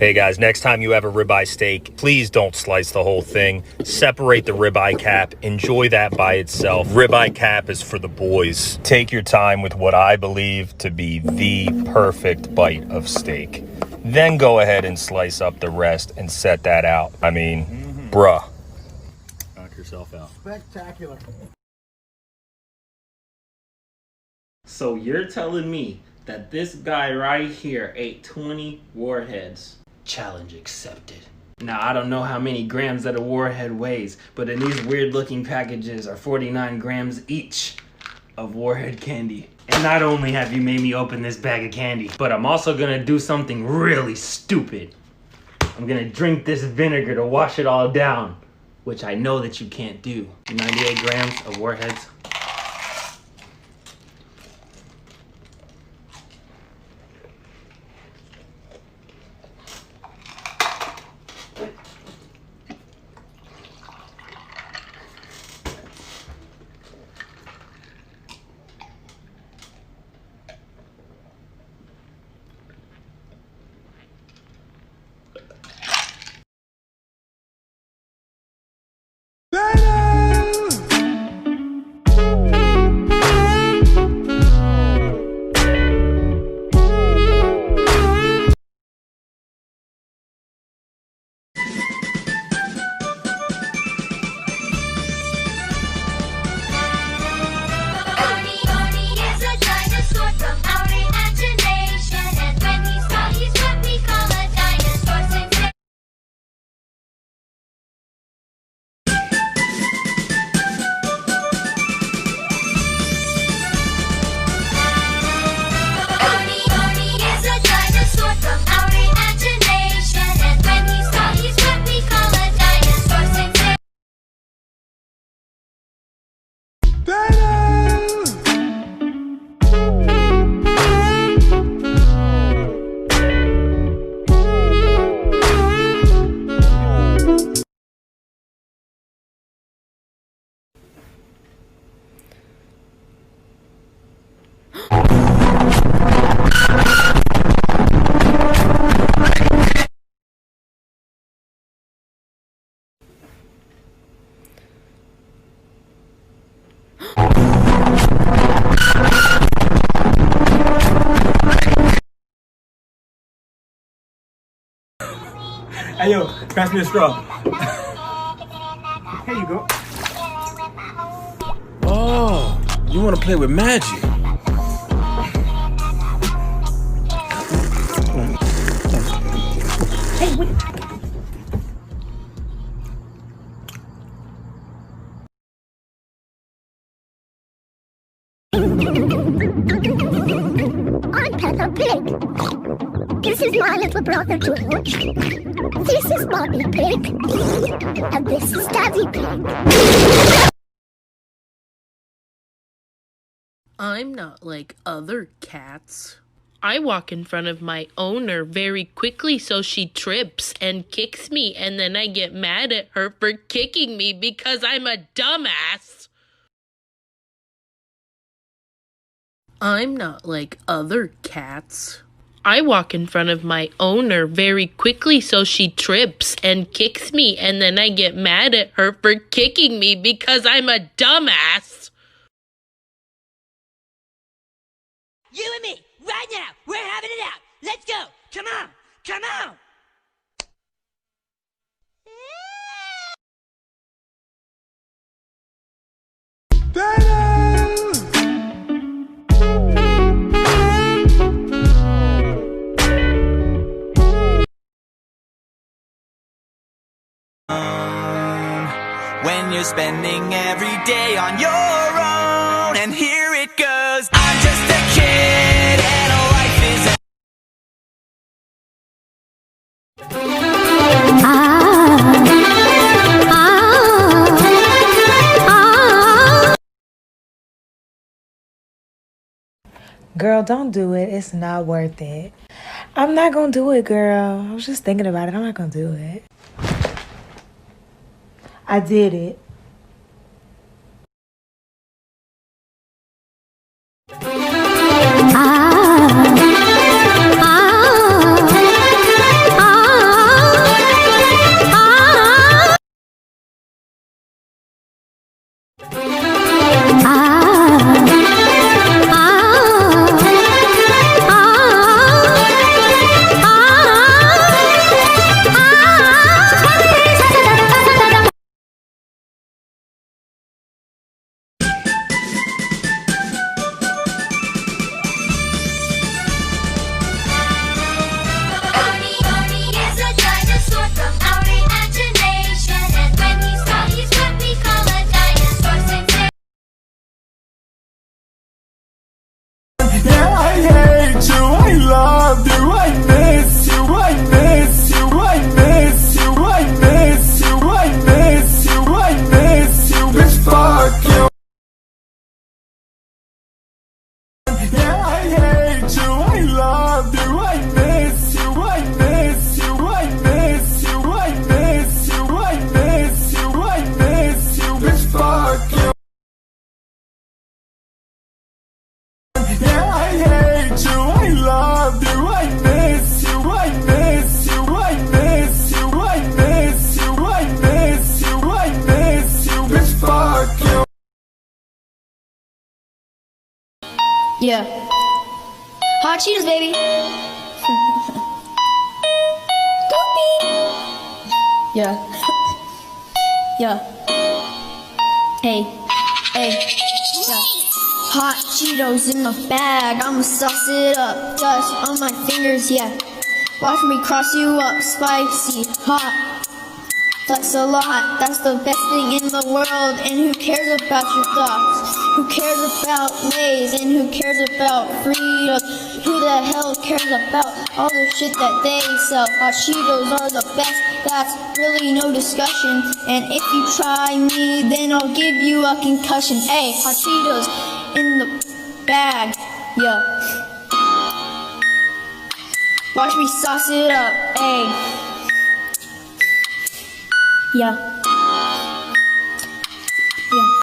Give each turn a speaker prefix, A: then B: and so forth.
A: Hey guys, next time you have a ribeye steak, please don't slice the whole thing. Separate the ribeye cap. Enjoy that by itself. Ribeye cap is for the boys. Take your time with what I believe to be the perfect bite of steak. Then go ahead and slice up the rest and set that out. I mean, bruh. Knock yourself out.
B: Spectacular.
C: So you're telling me that this guy right here ate 20 warheads? Challenge accepted. Now, I don't know how many grams that a warhead weighs, but in these weird looking packages are 49 grams each of warhead candy. And not only have you made me open this bag of candy, but I'm also gonna do something really stupid. I'm gonna drink this vinegar to wash it all down, which I know that you can't do. 98 grams of warheads.
B: Hey yo, pass me a straw. Here you go.
D: Oh, you want to play with magic?
B: Hey, what?
E: I'm Peppa Pig. This is my little brother George. This is Mommy Pig. And this is Daddy Pig.
F: I'm not like other cats. I walk in front of my owner very quickly so she trips and kicks me, and then I get mad at her for kicking me because I'm a dumbass. I'm not like other cats. I walk in front of my owner very quickly so she trips and kicks me, and then I get mad at her for kicking me because I'm a dumbass.
G: You and me, right now, we're having it out. Let's go. Come on. Come on.
H: When you're spending every day on your own, and here it goes. I'm just a kid and life is
I: Girl, don't do it. It's not worth it. I'm not gonna do it, girl. I was just thinking about it. I'm not gonna do it. I did it.
J: Yeah. Hot Cheetos, baby. Goopy. Yeah. Yeah. Hey. Hey. Yeah. Hot Cheetos in my bag. I'ma sauce it up. Dust on my fingers, yeah. Watch me cross you up. Spicy, hot. Flex a lot, that's the best thing in the world. And who cares about your thoughts? Who cares about Lay's? And who cares about Fritos? Who the hell cares about all the shit that they sell? Hot Cheetos are the best, that's really no discussion. And if you try me, then I'll give you a concussion. Hey, Hot Cheetos in the bag, yeah. Watch me sauce it up, hey. Yeah.